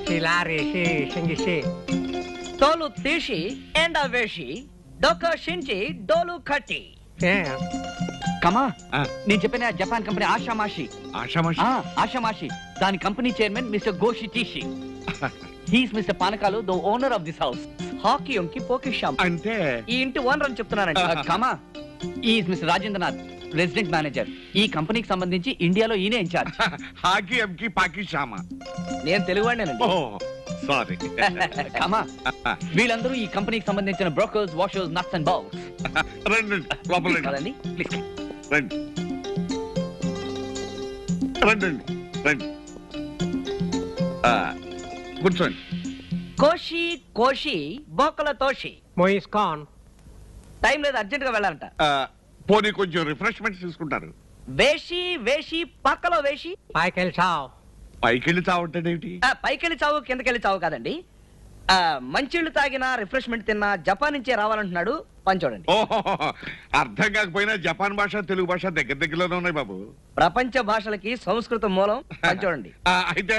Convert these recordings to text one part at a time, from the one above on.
Rishi, Larishi, Shingishi. తోలు తీసి ఎండ వేసి డొక్క షించి డోలు కట్టి. Yeah. కమా నేను చెప్పిన జపాన్ కంపెనీ ఆషామాషి దాని company chairman mister Goshi Teeshi. He's mister Panakalu the owner of this house. హాకీ ఉంకి పోకీ షాంప్ అంటే ఈ ఇంటి ఓనర్ అని చెప్తున్నానండి. కమా is mister Rajendranath president manager. ఈ కంపెనీకి సంబంధించి ఇండియాలో ఈయనే ఇన్ఛార్జ్. హాకీ ఎంకి పాకీ షామా. నేను తెలుగువాడినేనండి. సారీ. కమా వీళ్ళందరూ ఈ కంపెనీకి సంబంధించిన brokers, washers, nuts and bowls. రండి లోపల కదండి ప్లీజ్. రండి రండి రండి కూర్చోండి. కోషి కోషి బోకల తోషి. Moise gone. టైం లేదు, అర్జెంట్ గా వెళ్ళాలంట. పోనీ కొంచెం రిఫ్రెష్మెంట్స్ తీసుకుంటారు. వేషి వేషి పక్కలో వేషి. Michael Chow. పైకి వెళ్ళి చావుంటాడేమిటి? పైకెళ్ళి చావు కిందకెళ్ళి చావు కాదండి. మంచిళ్ళు తాగినా రిఫ్రెష్మెంట్ తిన్నా జపాన్ నుంచే రావాలంటున్నాడు. పని చూడండి. ఓహో, అర్థం కాకపోయినా జపాన్ భాష తెలుగు భాష దగ్గర దగ్గరలోనే ఉన్నాయి బాబు. ప్రపంచ భాషలకి సంస్కృతం మూలం. పని చూడండి. అయితే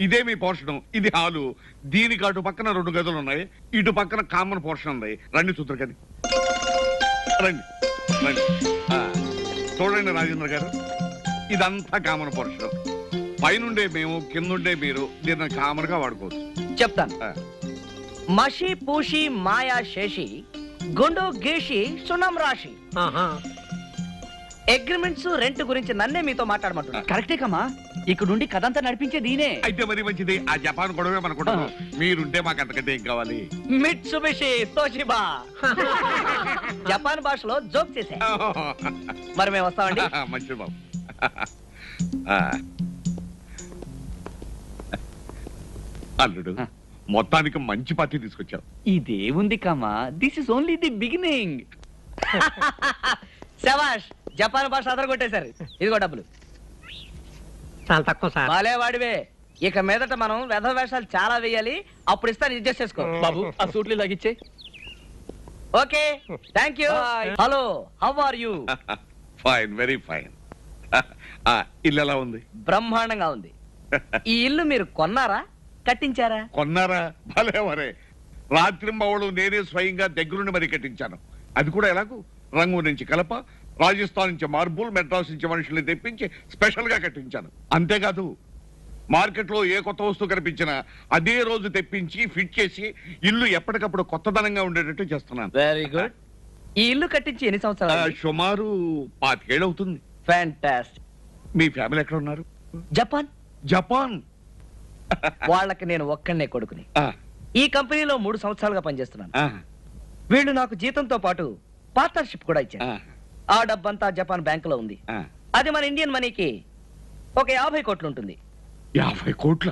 ఇదే మీ పోర్షన్. ఇది హాలు. దీనికి అటు పక్కన 2 గదులు ఉన్నాయి, ఇటు పక్కన కామన్ పోర్షన్ ఉంది. రండి చూద్దరు కానీ రండి రండి. చూడండి రాజేంద్ర గారు, ఇదంతా కామన్ పోర్షన్. పైనుండే మేము, కిందుండే మీరు. దీన్ని కామన్ గా వాడుకోవచ్చు. చెప్తాను. మషి పూషి మాయా శేషి గుండు గీషి సున్నం రాశి. అగ్రిమెంట్స్ రెంట్ గురించి నన్నే మీతో మాట్లాడమంటున్నా. కరెక్టే కమా, ఇక్కడుండి కథంతా నడిపించేది ఈయనే. అయితే మరి మంచిది. ఆ జపాన్ గొడవే మనకుంటాం. మీరుంటే మాకు అంతకంటే ఏం కావాలి? Mitsubishi Toshiba. జపాన్ భాషలో జోక్ చేసే. మరి మేము వస్తామండి. మంచిది బాబు. అల్లుడు, మొత్తానికి మంచి పార్టీ తీసుకొచ్చావు. ఇదేముంది కమా, this is only the beginning. శభాష్, జపాన్ భాష అదరగొట్టేశారు. ఇదిగో డబ్బులు. చాలా తక్కువ సార్. బాలే వాడివే. ఇక మీదట మనం వెధ వేషాలు చాలా వేయాలి. అప్పుడు ఇస్తాను, అడ్జస్ట్ చేసుకో. బాబు ఆ సూట్లు లాగిచ్చే. Okay, thank you. Hello, how are you? Fine, very fine. ఇల్లు ఎలా ఉంది? బ్రహ్మాండంగా ఉంది. ఈ ఇల్లు మీరు కొన్నారా, కట్టించారా? కొన్నారా? భలేవరే. రాత్రింబవళ్ళు నేనే స్వయంగా దగ్గరుండి మరీ కట్టించాను. అది కూడా ఎలాగూ రంగు నుంచి కలప, రాజస్థాన్ నుంచి మార్బుల్, మెడ్రాస్ నుంచి మనుషుల్ని తెప్పించి స్పెషల్ గా కట్టించాను. అంతేకాదు, మార్కెట్ లో ఏ కొత్త వస్తువు కనిపించినా అదే రోజు తెప్పించి ఫిట్ చేసి ఇల్లు ఎప్పటికప్పుడు కొత్తదనంగా ఉండేటట్టు చేస్తున్నాను. Very good. ఈ ఇల్లు కట్టించి ఎన్ని సంవత్సరాలు? సుమారు 25 ఏళ్ళు అవుతుంది. ఫ్యాంటాస్టిక్. మీ ఫ్యామిలీ ఎక్కడ ఉన్నారు? జపాన్. జపాన్. వాళ్ళకి నేను ఒక్కనే కొడుకుని. ఈ కంపెనీలో 3 సంవత్సరాలుగా పనిచేస్తున్నాను. వీళ్ళు నాకు జీతంతో పాటు పార్ట్నర్షిప్ కూడా ఇచ్చారు. ఆ డబ్బంతా జపాన్ బ్యాంకులో ఉంది. అది మన ఇండియన్ మనీకి ఒక 50 కోట్లు ఉంటుంది. 50 కోట్ల?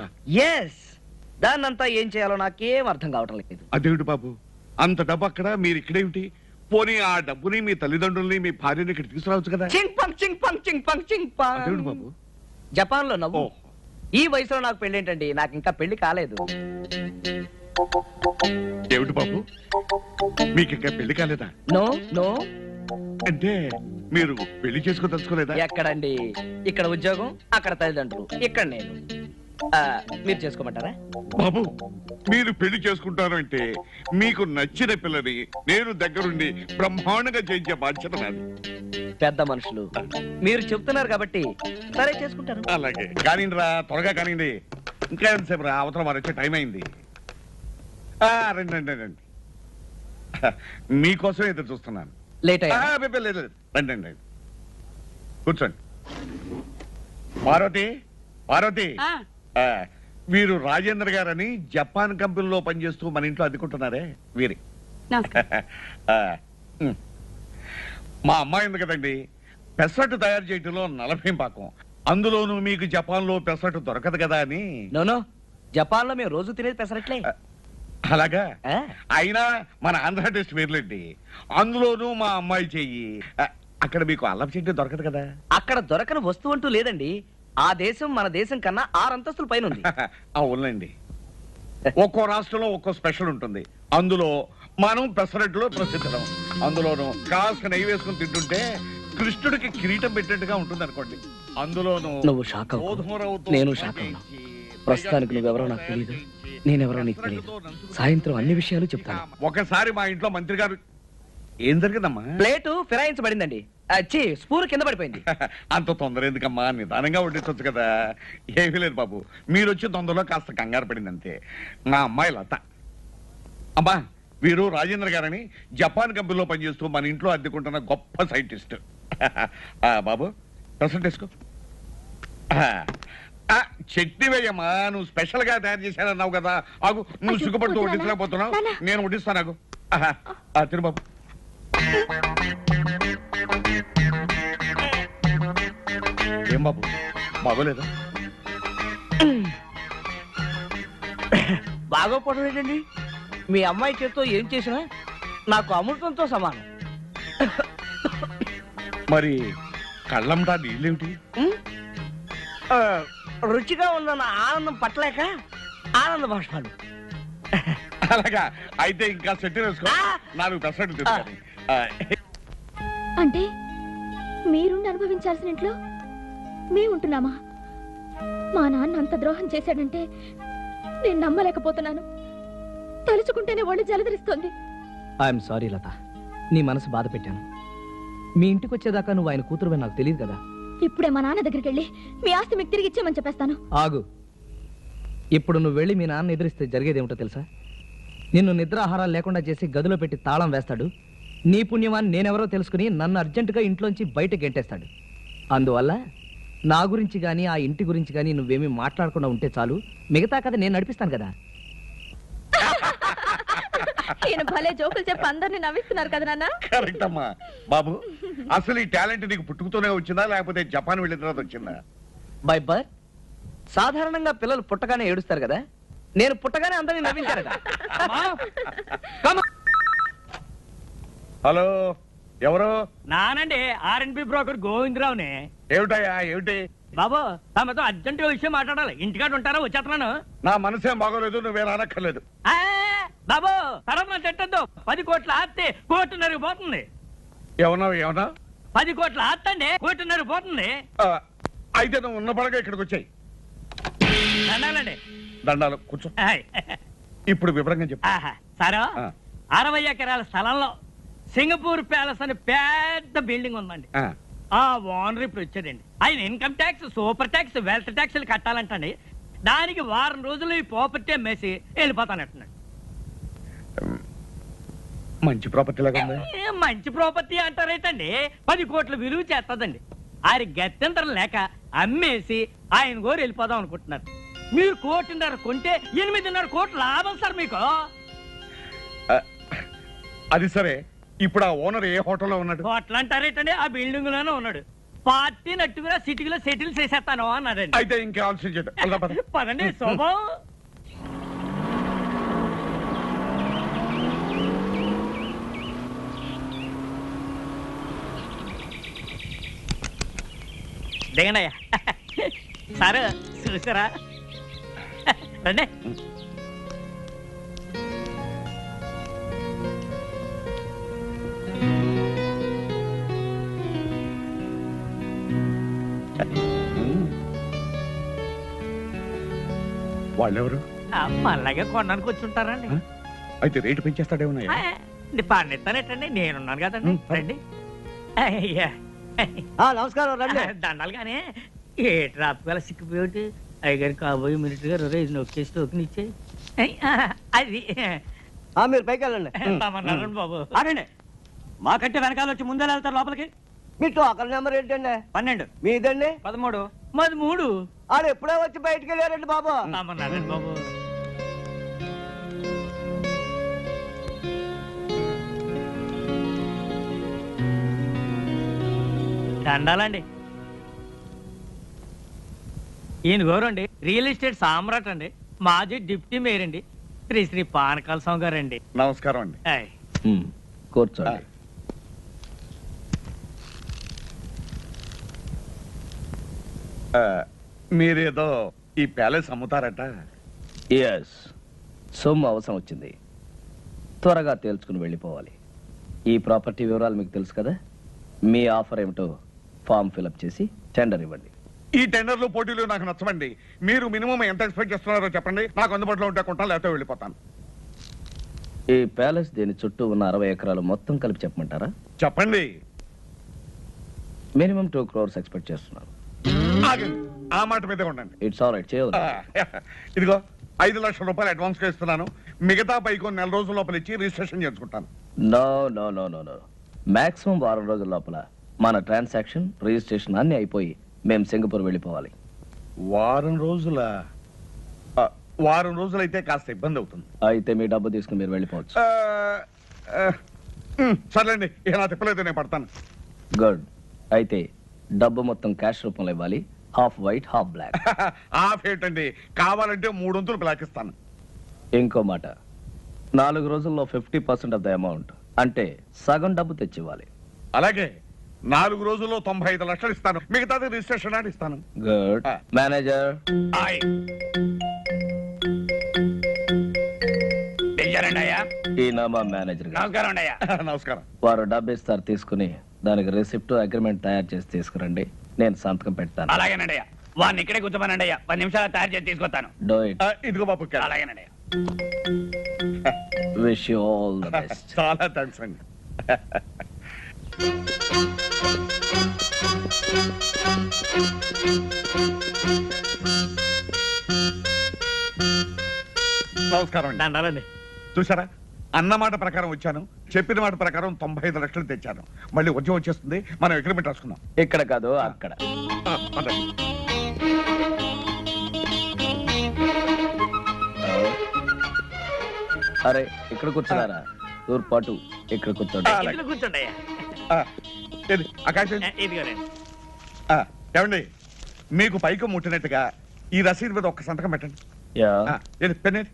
ఎస్. దాన్నంతా ఏం చేయాలో నాకేం అర్థం కావటం లేదు. అదేమిటి బాబు, అంత డబ్బు అక్కడ, మీరు ఇక్కడేమిటి? పోనీ ఆ డబ్బుని మీ తల్లిదండ్రుల్ని, మీ భార్యని ఇక్కడ తీసుకురావచ్చు కదా? చింగ్ పంగ్ చింగ్ పంగ్ చింగ్ పంగ్ చింగ్ పంగ్. అదేమిటి బాబు? జపాన్ లో నవ్వు. ఈ వయసులో నాకు పెళ్లి ఏంటండి? నాకు ఇంకా పెళ్లి కాలేదు. ఏమిటి బాబు, మీకు ఇంకా పెళ్లి కాలేదా? No no. అంటే మీరు పెళ్లి చేసుకోదలుచుకోలేదా? ఎక్కడండి, ఇక్కడ ఉద్యోగం, అక్కడ తల్లిదండ్రులు, ఇక్కడ నేను. మీరు చేసుకోమంటారా? బాబు, మీరు పెళ్లి చేసుకుంటారు అంటే మీకు నచ్చిన పిల్లని నేను దగ్గరుండి బ్రహ్మాండంగా చేయించే బాధ్యత నాది. పెద్ద మనుషులు మీరు చెప్తున్నారు కాబట్టి సరే చేసుకుంటాను. అలాగే కానివ్వండి రా, త్వరగా కానివ్వండి. ఇంకా ఎంతసేపు రా, అవతల వారు వచ్చే టైం అయింది. రండి రండి రండి, మీకోసం ఎదురు చూస్తున్నాను. లేట్ అయ్యా? లేదు, రండి రండి, కూర్చోండి. పార్వతి, పార్వతి, వీరు రాజేంద్ర గారని జపాన్ కంపెనీలో పనిచేస్తూ మన ఇంట్లో అద్దుకుంటున్నారే వీరి. మా అమ్మాయి ఉంది కదండి, పెసరట్టు తయారు చేయటంలో 40 పాకం. అందులోనూ మీకు జపాన్ లో పెసరట్టు దొరకదు కదా అని. నోనో, జపాన్ లో మేము రోజు తినేది పెసరట్లే. అలాగా? అయినా మన ఆంధ్ర టెస్ట్ వేర్లేండి. అందులోనూ మా అమ్మాయి చెయ్యి. అక్కడ మీకు అల్లం చెట్టు దొరకదు కదా? అక్కడ దొరకని వస్తువు అంటూ లేదండి. ఆ దేశం మన దేశం కన్నా 6 అంతస్తుల పైన ఉంది. అవునండి, ఒక్కో రాష్ట్రంలో ఒక్కో స్పెషల్ ఉంటుంది. అందులో మనం పెసరట్టులో ప్రసిద్ధం. అందులోనూ కాస్త నెయ్యి వేసుకుని తింటుంటే కృష్ణుడికి కిరీటం పెట్టినట్టుగా ఉంటుంది అనుకోండి. అందులోనూ నువ్వు షాక్ అవ్వు, నేను షాక్ అవ్వను. ప్రస్తుతానికి నువ్వెవరో నాకు తెలియదు. నేనెవరో నీకు తెలియదు. సాయంత్రం అన్ని విషయాలు చెప్తాను. ఒకసారి మా ఇంట్లో మంత్రి గారు ఏం జరిగిందమ్మా? ప్లేటు ఫిరాయించబడిందండి. స్పూన్ కింద పడిపోయింది. అంత తొందర ఎందుకమ్మా, నిదానంగా వడ్డించవచ్చు కదా. ఏమీ లేదు బాబు, మీరు వచ్చే తొందరలో కాస్త కంగారు పడింది అంతే. మా అమ్మాయి లత. అమ్మా, వీరు రాజేంద్ర గారని జపాన్ కంపెనీలో పనిచేస్తూ మన ఇంట్లో అద్దెకుంటున్న గొప్ప సైంటిస్ట్. బాబు ప్రసెంట్ వేసుకో. చట్నీ వేయమ్మా, నువ్వు స్పెషల్ గా తయారు చేశానన్నావు కదా. ఆగు, నువ్వు సిగ్గుపడుతూ వడ్డించలేకపోతున్నావు, నేను వడ్డిస్తాను. ఆగు. తిరు బాబు. ఏం బాబు, బాగోలేదా? బాగోపోవడం ఏంటండి? మీ అమ్మాయి చేత్తో ఏం చేసినా నాకు అమృతంతో సమానం. మరి కళ్ళంటా నీళ్ళేమిటి? రుచిగా ఉందన్న ఆనందం పట్టలేక ఆనంద భాషలు. అలాగా, అయితే ఇంకా సెట్ వేసుకో. 4 పెసరట్టు తీసుకొని. అంటే మీరుండి అనుభవించాల్సిన ఇంట్లో మేము ఉంటున్నామా? మా నాన్న అంత ద్రోహం చేశాడంటే నేను నమ్మలేకపోతున్నాను. తలుచుకుంటేనే ఒళ్ళు జలదరిస్తోంది. ఐఎమ్ సారీ లత, నీ మనసు బాధ పెట్టాను. మీ ఇంటికి వచ్చేదాకా నువ్వు ఆయన కూతురువే నాకు తెలియదు కదా. ఇప్పుడే మా నాన్న దగ్గరికి వెళ్ళి మీ ఆస్తి మీకు తిరిగి ఇచ్చేయమని చెప్పేస్తాను. ఆగు. ఇప్పుడు నువ్వు వెళ్ళి మీ నాన్న ఎదురిస్తే జరిగేదేమిటో తెలుసా? నిన్ను నిద్ర ఆహారాలు లేకుండా చేసి గదిలో పెట్టి తాళం వేస్తాడు. నీ పుణ్యమాన్ని నేనెవరో తెలుసుకుని నన్ను అర్జెంటుగా ఇంట్లోంచి బయట గెంటేస్తాడు. అందువల్ల నా గురించి కానీ ఆ ఇంటి గురించి కానీ నువ్వేమీ మాట్లాడకుండా ఉంటే చాలు. మిగతా కథ నేను నడిపిస్తాను కదా. ఈయన భలే జోకులు చెప్పి అందరిని నవ్విస్తున్నారు కదా నాన్న. కరెక్ట్ అమ్మా. బాబు, అసలు ఈ టాలెంట్ నీకు పుట్టుకతోనే వచ్చిందా లేకపోతే జపాన్ వెళ్ళిన తర్వాత వచ్చిందా? By birth. సాధారణంగా పిల్లలు పుట్టగానే ఏడుస్తారు కదా, నేను పుట్టగానే అందరినీ నవ్వించారు కదా. హలో, ఎవరు? నానండి, ఆర్ఎన్బి బ్రోకర్ గోవిందరావుని. ఏమిటయ్యా, ఏమిటి? బాబు, తమతో అర్జెంట్ విషయం మాట్లాడాలి. ఇంటికాడ ఉంటారా? వచ్చేస్తున్నాను. నా మనసేం బాగోలేదు, నువ్వే రానక్కర్లేదు. బాబు, తర్వాత తిట్టద్దు. 10 కోట్ల ఆస్తి కోటిన్నర పోతుంది. ఏమన్నా 10 కోట్ల ఆస్తి అండి, కోటిన్నర పోతుంది. అయితే నువ్వు ఉన్న పడగా ఇక్కడికి వచ్చాయి. దండాలండి. దండాలు, కూర్చో. ఇప్పుడు వివరంగా చెప్పు. సరే, 60 ఎకరాల స్థలంలో సింగపూర్ ప్యాలెస్ అని పెద్ద బిల్డింగ్ ఉందండి. ఆ ఓనర్ ఇప్పుడు వచ్చాడండి. ఆయన income tax, super tax, wealth ట్యాక్స్లు కట్టాలంటండి. దానికి వారం రోజులు ఈ ప్రాపర్టీ అమ్మేసి వెళ్ళిపోతానంటున్నాడు. మంచి ప్రాపర్టీ లాగా ఉంది. మంచి ప్రాపర్టీ అంటారైతండి, 10 కోట్ల విలువ చేస్తుందండి. ఆయన గత్యంతరం లేక అమ్మేసి ఆయన గోరు వెళ్ళిపోదాం అనుకుంటున్నారు. మీరు 1.5 కోటి కొంటే 8.5 కోట్ల లాభం సార్ మీకు. అది సరే, ఇప్పుడు ఆ ఓనర్ ఏ హోటల్లో ఉన్నాడు? హోటల్ అంటారేటండి, ఆ బిల్డింగ్ లోనే ఉన్నాడు. పార్టీ నట్టుగా సిటీలో సెటిల్ చేసేస్తాను అన్నాడండి. అయితే ఇంకా ఆలోచించండి. పదండి శోభం. దిగనయ్యా. సరే, చూసారా? రండి. వాళ్ళెవరు? మళ్ళాగే కొనడానికి వచ్చి ఉంటారండి. అయితే రేటు పెంచేస్తాడేమన్నా? పండిస్తానేటండి, నేనున్నాను కదండి. రండి. అయ్యా, నమస్కారం. రండి. దండాలు కానీ ఏ ట్రాప్ గల సిక్కిపోయి అయ్యగారు కాబోయే మినిట్ గారు నొక్కేసి టోకెన్ ఇచ్చే అది. మీరు పైకి వెళ్ళండి. తమన్నారండి బాబు. ఆగండి, మాకంటే వెనకాల వచ్చి ముందే వెళ్తారు లోపలికి. మీ టోకన్ నెంబర్ ఏంటండి? 12. మీదండి? 13. మాది 3. ఆడు ఎప్పుడో వచ్చి బయటికి వెళ్ళారండి బాబు. తమన్నారండి బాబు. దండాలండి. ఈయన గౌరండి, రియల్ ఎస్టేట్ సామ్రాట్ అండి, మాజీ డిప్యూటీ మేయర్ అండి, శ్రీ పానకాల స్వామి గారండి. నమస్కారం అండి. కూర్చోండి. మీరేదో ఈ ప్యాలెస్ అమ్ముతారట? ఎస్, సొమ్ము అవసరం వచ్చింది, త్వరగా తేల్చుకుని వెళ్ళిపోవాలి. ఈ ప్రాపర్టీ వివరాలు మీకు తెలుసు కదా. మీ ఆఫర్ ఏమిటో ఫామ్ ఫిలప్ చేసి టెండర్ ఇవ్వండి. ఈ టెండర్లు పోటీలు నాకు నచ్చమండి. మీరు మినిమం ఎంత ఎక్స్పెక్ట్ చేస్తున్నారో చెప్పండి. నాకు అందుబాటులో ఉంటే కొంటాను, లేకపోతే వెళ్ళిపోతాను. ఈ ప్యాలెస్ దీని చుట్టూ ఉన్న 60 ఎకరాలు మొత్తం కలిపి చెప్పమంటారా? చెప్పండి. మినిమం 2 crores ఎక్స్పెక్ట్ చేస్తున్నాను. ఆగండి, ఆ మాట మీదే ఉండండి. ఇట్స్ ఆల్ రైట్, చేయదు. ఇదిగో 5 లక్షల రూపాయలు అడ్వాన్స్ గా ఇస్తున్నాను. మిగతా పైకి 4 నెల రోజుల లోపల ఇచ్చి రిజిస్ట్రేషన్ చేసుకుంటాను. No no no no no maximum 1 రోజుల లోపల మన ట్రాన్సాక్షన్ రిజిస్ట్రేషన్ అన్ని అయిపోయి మేము సింగపూర్ వెళ్ళిపోవాలి. వారం రోజులైతే కాస్త ఇబ్బంది అవుతుంది. అయితే మీ డబ్బు తీసుకుని మీరు వెళ్ళిపోవచ్చు. సర్లేండి, ఇక నా తిప్పలేదు, నేను పడతాను. గుడ్. అయితే డబ్బు మొత్తం క్యాష్ రూపంలో ఇవ్వాలి. Half white half black. Half ఏంటండి, కావాలంటే 3 వంతులు బ్లాక్ ఇస్తాను. ఇంకో మాట, 4 రోజుల్లో 50% ఆఫ్ ద అమౌంట్ అంటే సగం డబ్బు తెచ్చివ్వాలి. అలాగే 4 రోజుల్లో 95 లక్షలు ఇస్తాను. మిగతాది రిజిస్ట్రేషన్ అని ఇస్తాను. గుడ్. మేనేజర్ ఈయన మా మేనేజర్ గారు. నమస్కారం. వారు డబ్బు ఇస్తారు, తీసుకుని దానికి రిసిప్ట్ అగ్రిమెంట్ తయారు చేసి తీసుకురండి. నేను సంతకం పెడతాను. అలాగేనండయ్యా, వాడిని ఇక్కడే కూర్చోమనండయ్యా, 10 నిమిషాలు తయారు చేసి తీసుకొస్తాను. Do it. ఇదిగో బాబు. అలాగేనండయ్యా. Wish you all the best. చాలా థ్యాంక్స్ అండి. నమస్కారం అండి. దండాలండి. చూసారా, అన్నమాట ప్రకారం వచ్చాను, చెప్పిన మాట ప్రకారం 95 లక్షలు తెచ్చాను. మళ్ళీ ఉద్యోగం వచ్చేస్తుంది, మనం అగ్రిమెంట్ రాసుకుందాం. ఇక్కడ కాదు, అక్కడ. పదండి. అరే, ఇక్కడ కూర్చున్నారా? తూర్పాటు ఇక్కడ కూర్చోండి. ఇంట్లో కూర్చోండి అయ్యా. ఏది, ఆ కాగితం? ఇదిగోనండి. ఏమండి, మీకు పైకి ముట్టినట్టుగా ఈ రసీదు మీద ఒక్క సంతకం పెట్టండి. యా. ఏది, పెన్నేది?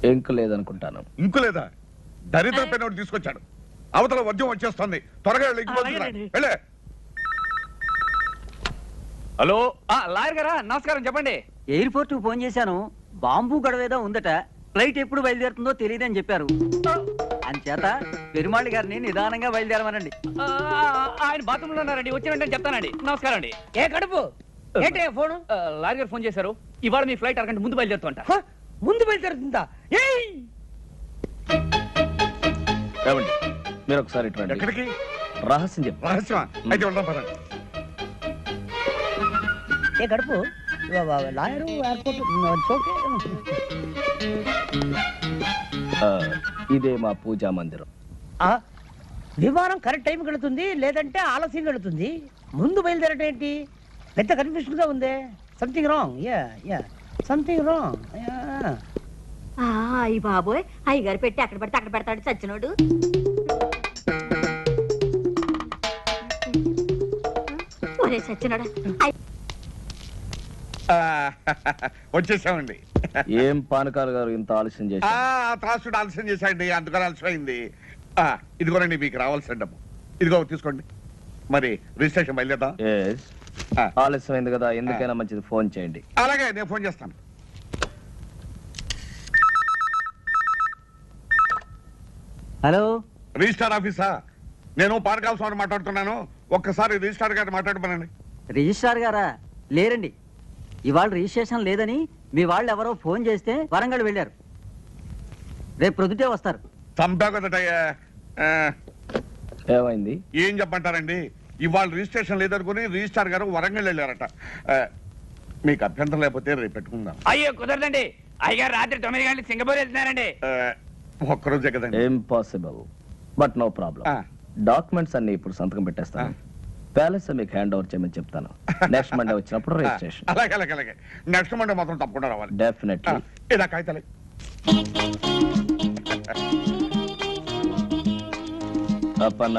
ఇంకు లేదనుకుంటాను. ఇంకు లేదా? దరిద్ర పెన్ ఒకటి తీసుకొచ్చాడు. అవతల వద్యం వచ్చేస్తుంది, త్వరగా వెళ్ళి అలాగేనండి. వెళ్ళే. హలో, లాయర్ గారా, నమస్కారం. చెప్పండి. ఎయిర్పోర్ట్ కు ఫోన్ చేశాను. బాంబు గడవేదో ఉందట. ఫ్లైట్ ఎప్పుడు బయలుదేరుతుందో తెలియదని చెప్పారు. అంచేత పెరుమాళి గారిని నిదానంగా బయలుదేరమనండి. ఆయన బాత్రూమ్ లో ఉన్నారండి, వచ్చిన వెంటనే చెప్తానండి. నమస్కారం అండి. ఏ కడుపు ఏంటే ఫోను? లాయర్ గారు ఫోన్ చేశారు. ఇవాళ మీ ఫ్లైట్ అరగంట ముందు బయలుదేరుతుంట. ముందు బయలుదేరుతుందా? ఏమండి, మీరు ఒకసారి ఇటు రండి. ఎక్కడికి? రహస్యం చెప్పు. రహస్యమా? అయితే వెళ్దాం పదండి. ఏ కడుపు లాయరు ఎయిర్పోర్ట్ ఇదే మా పూజా మందిరం. విమానం కరెక్ట్ టైంకి వెళుతుంది, లేదంటే ఆలస్యంగా వెళుతుంది. ముందు బయలుదేరటం ఏంటి? పెద్ద కన్ఫ్యూషన్ గా ఉంది. Something wrong. Something wrong. అయ్యి బాబోయ్, అయ్యగారు పెట్టి అక్కడ పడితే అక్కడ పెడతాడు చచ్చినోడు. ఒరే చచ్చినోడా. వచ్చేసామండి. ఏం పానకాలు గారు ఇంత ఆలస్యం చేసి? త్రాసుడు ఆలస్యం చేశాయండి, అందుకని ఆలస్యమైంది. ఇదిగోనండి మీకు రావాల్సిన డబ్బు. ఇదిగో తీసుకోండి. మరి రిజిస్ట్రేషన్ బయలుదేద్దాం. ఆలస్యమైంది కదా, ఎందుకైనా మంచిది ఫోన్ చేయండి. అలాగే, నేను ఫోన్ చేస్తాను. హలో, రిజిస్టార్ ఆఫీసా? నేను పానకాల స్వామి మాట్లాడుతున్నాను. ఒక్కసారి రిజిస్టార్ గారిని మాట్లాడమనండి. రిజిస్ట్రార్ గారా? లేరండి, ఇవాళ రిజిస్ట్రేషన్ లేదని మీ వాళ్ళు ఎవరో ఫోన్ చేస్తే వరంగల్ వెళ్ళారు. రేపు ప్రొద్దుటే వస్తారు. చంపా కదటయ్యా. ఏమైంది? ఏం చెప్పంటారండి, ఇవాళ రిజిస్ట్రేషన్ లేదనుకుని రిజిస్టార్ గారు వరంగల్ వెళ్ళారట. మీకు అభ్యంతరం లేకపోతే రేపు పెట్టుకుందాం. అయ్యో కుదరదండి, అయ్యగారు రాత్రి 9 గంటలకు సింగపూర్ వెళ్తున్నారండి. ఒక్కరోజే కదండి. Impossible, but no problem. Documents అన్ని ఇప్పుడు సంతకం పెట్టేస్తాను. ప్యాలెస్ మీకు హ్యాండ్ ఓవర్ చేయమని చెప్తాను. నెక్స్ట్ మండే వచ్చినప్పుడు రిజిస్ట్రేషన్. అలాగే అలాగే అలాగే. నెక్స్ట్ మండే మాత్రం తప్పకుండా రావాలి. డెఫినెట్లీ. ఇలా కాగితాలే. అప్పన్న,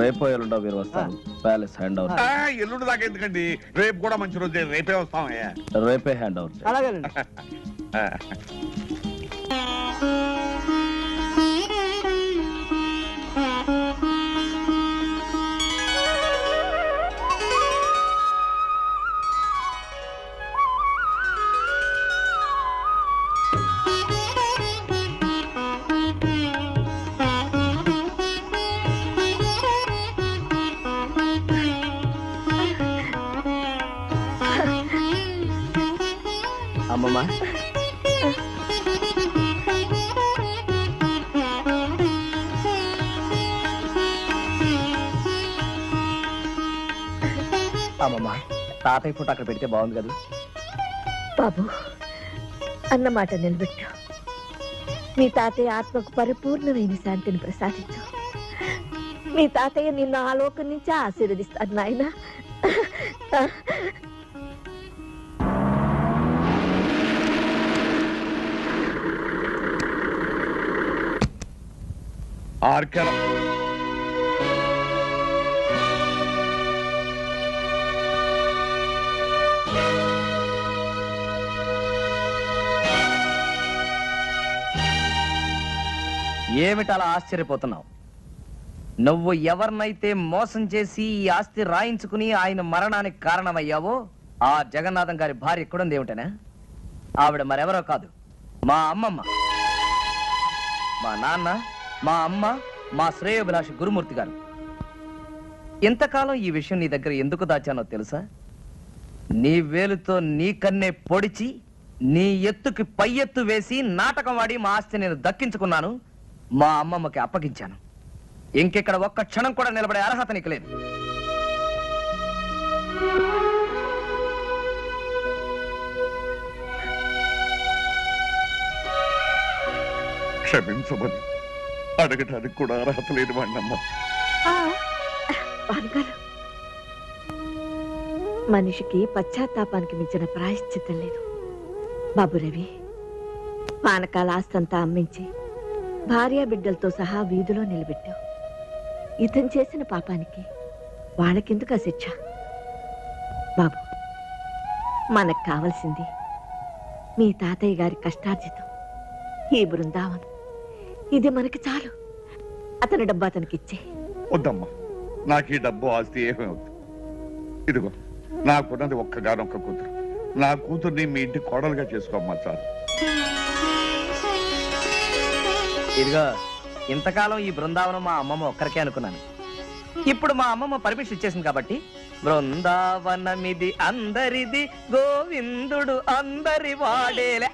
రేపో ఎల్లుండో మీరు వస్తారు. Palace hand over. ఎల్లుండి దాకా ఎందుకండి, రేపు కూడా మంచి రోజే, రేపే వస్తామయ్యా. రేపే హ్యాండ్ ఓవర్. అలాగే. అమ్మమ్మ అమ్మమ్మ తాతయ్య ఫోటో అక్కడ పెడితే బాగుంది కదా. బాబు అన్నమాట నిలబెట్టు. మీ తాతయ్య ఆత్మకు పరిపూర్ణమైన శాంతిని ప్రసాదించు. మీ తాతయ్య నిన్ను ఆలోకం నుంచి ఆశీర్వదిస్తాడు నాయన. ఆర్కరం ఏమిటలా ఆశ్చర్యపోతున్నావు? నువ్వు ఎవరినైతే మోసం చేసి ఈ ఆస్తి రాయించుకుని ఆయన మరణానికి కారణమయ్యావో ఆ జగన్నాథం గారి భార్య కూడా ఏమిటనా? ఆవిడ మరెవరో కాదు, మా అమ్మమ్మ. మా నాన్న, మా అమ్మ, మా శ్రేయోభిలాషి గురుమూర్తి గారు. ఇంతకాలం ఈ విషయం నీ దగ్గర ఎందుకు దాచానో తెలుసా? నీ వేలుతో నీ కన్నే పొడిచి నీ ఎత్తుకి పై ఎత్తు వేసి నాటకం వాడి మా ఆస్తి నేను దక్కించుకున్నాను, మా అమ్మమ్మకి అప్పగించాను. ఇంకెక్కడ ఒక్క క్షణం కూడా నిలబడే అర్హత నీకు లేదు. క్షమించమని అడగటానికి కూడా అర్హత లేని వాడినమ్మా. భానుగారు, మనిషికి పశ్చాత్తాపానికి మించిన ప్రాయశ్చిత్తం లేదు. బాబు రవి, పానకాల ఆస్తంతా అమ్మించి భార్య బిడ్డలతో సహా వీధిలో నిలబెట్టావు. ఇతను చేసిన పాపానికి వాళ్ళకెందుకు ఆ శిక్ష? బాబు, మనకు కావలసింది మీ తాతయ్య గారి కష్టార్జితం, ఈ బృందావనం. ఇది మనకి చాలు. అతని డబ్బు అతనికి ఇచ్చే. వద్దమ్మా, నాకు ఈ డబ్బు ఆస్తి ఏమీ వద్దు. ఇదిగో నాకున్నది ఒక్కగానొక్క కూతురు. నా కూతుర్ని మీ ఇంటి కోడలుగా చేసుకోమ్మా చాలు. ఇదిగో ఇంతకాలం ఈ బృందావనం మా అమ్మమ్మ ఒక్కరికే అనుకున్నాను. ఇప్పుడు మా అమ్మమ్మ పర్మిషన్ ఇచ్చేసింది కాబట్టి బృందావనమిది అందరిది, గోవిందుడు అందరి వాడేలే.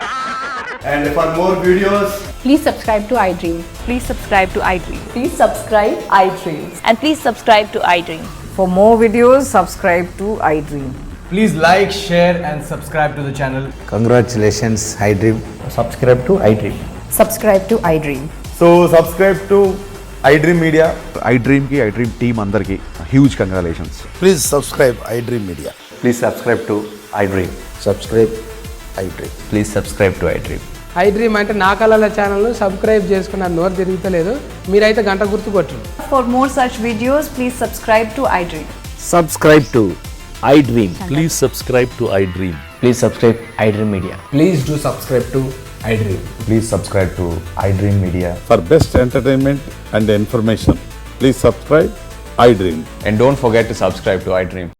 And for more videos, Please subscribe to iDream. Please subscribe to iDream. Please subscribe iDream. And please subscribe to iDream. For more videos, subscribe to iDream. please like, share and subscribe to the channel. Congratulations, iDream. Subscribe to iDream. Subscribe to iDream. So subscribe to iDream Media. iDream ki iDream team andarki huge congratulations. Please subscribe iDream Media. Please subscribe to iDream. Subscribe iDream. Please subscribe to iDream. iDream అంటే నా కళల ఛానల్ను subscribe చేసుకున్న నోరు తిరుగుతలేదు. మీరైతే గంట గుర్తు కొట్టండి. For more such videos, please subscribe to iDream. Subscribe to iDream. Please subscribe to iDream. Please subscribe iDream Media. Please do subscribe to iDream. Please subscribe to iDream Media. For best entertainment and information, please subscribe iDream. And don't forget to subscribe to iDream.